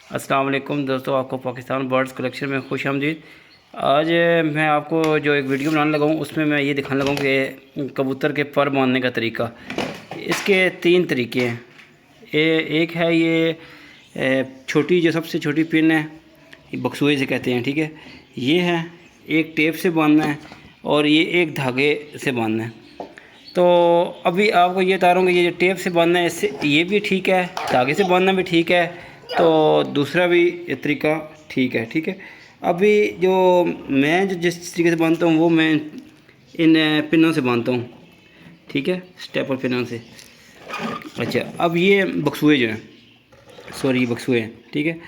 अस्सलाम वालेकुम दोस्तों, आपको पाकिस्तान बर्ड्स कलेक्शन में खुश आमदीद। आज मैं आपको जो एक वीडियो बनाने लगा हूँ उसमें मैं ये दिखाने लगा हूँ कि कबूतर के पर बांधने का तरीका। इसके 3 तरीके हैं। एक है ये छोटी, जो सबसे छोटी पिन है, ये बक्सुए से कहते हैं, ठीक है। ये है, एक टेप से बांधना है और ये एक धागे से बांधना है। तो अभी आपको ये बता रहा हूँ कि ये टेप से बांधना है, इससे ये भी ठीक है, धागे से बांधना भी ठीक है, तो दूसरा भी तरीका ठीक है, ठीक है। अभी जो मैं जिस तरीके से बांधता हूँ वो मैं इन पिनों से बांधता हूँ, ठीक है, स्टेपल पिनों से। अच्छा, अब ये बक्सुए जो हैं, सॉरी ये बक्सुए हैं, ठीक है।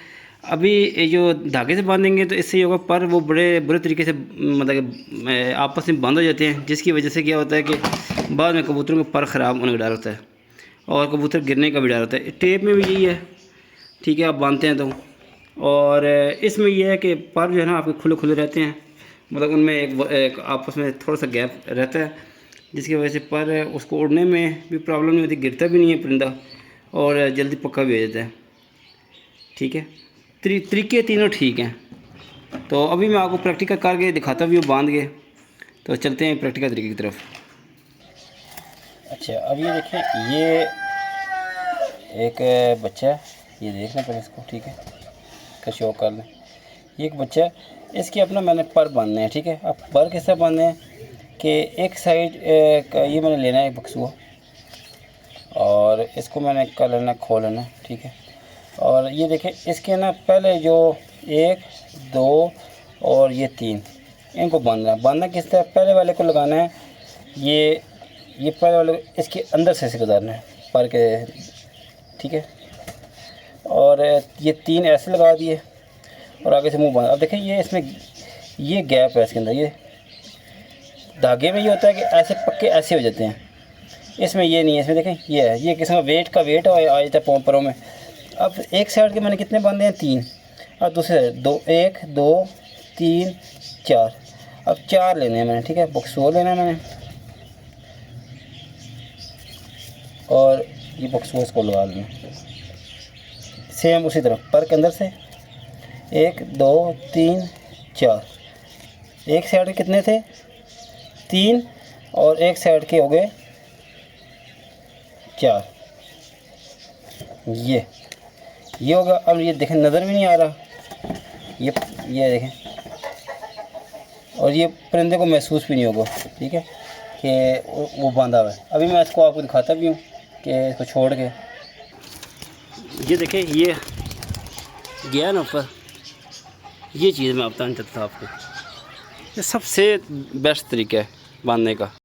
अभी ये जो धागे से बांधेंगे तो इससे ये होगा पर वो बड़े बुरे तरीके से मतलब आपस में बंद हो जाते हैं, जिसकी वजह से क्या होता है कि बाद में कबूतरों के पर ख़राब होने का डर होता है और कबूतर गिरने का भी डर होता है। टेप में भी यही है, ठीक है, आप बांधते हैं तो। और इसमें यह है कि पर जो है ना आपके खुले खुले रहते हैं, मतलब उनमें एक आपस में थोड़ा सा गैप रहता है, जिसकी वजह से पर उसको उड़ने में भी प्रॉब्लम नहीं होती, गिरता भी नहीं है परिंदा और जल्दी पक्का भी हो जाता है, ठीक है। तरीके तीनों ठीक हैं। तो अभी मैं आपको प्रैक्टिकल करके दिखाता भी हूँ बांध के, तो चलते हैं प्रैक्टिकल तरीके की तरफ। अच्छा, अब ये देखिए, ये एक बच्चा है, ये देखना पड़ेगा इसको, ठीक है, इसका शो कर लें। ये एक बच्चा है, इसके अपना मैंने पर बांधने हैं, ठीक है। अब पर किस तरह बांधने हैं कि एक साइड ये मैंने लेना है बक्सुआ और इसको मैंने कर लेना, खोल लेना, ठीक है। और ये देखें, इसके ना पहले जो 1 2 और ये 3 इनको बांधना किस तरह, पहले वाले को लगाना है, ये पहले वाले इसके अंदर से गुजारना है पर के, ठीक है। और ये 3 ऐसे लगा दिए और आगे से मुंह बांधा। अब देखें, ये इसमें ये गैप है इसके अंदर, ये धागे में ये होता है कि ऐसे पक्के ऐसे हो जाते हैं, इसमें ये नहीं है। इसमें देखें, ये है, ये किस्म का वेट आ जाता है पोंपरों में। अब एक साइड के मैंने कितने बांधे हैं, 3। अब दूसरे साइड 2, 1 2 3 4। अब 4 लेने हैं मैंने, ठीक है, बक्सुआ लेना है मैंने और ये बक्सुआ इसको लगा लेना सेम उसी तरह पर के अंदर से 1 2 3 4। एक साइड के कितने थे, 3 और एक साइड के हो गए 4। ये होगा। अब ये देखें, नज़र भी नहीं आ रहा, ये देखें, और ये परिंदे को महसूस भी नहीं होगा, ठीक है, कि वो बांधा हुआ है। अभी मैं इसको आपको दिखाता भी हूँ कि इसको छोड़ के, ये देखें, ये गया ना ऊपर। ये चीज़ मैं बताना चाहता था आपको, ये सबसे बेस्ट तरीका है बांधने का।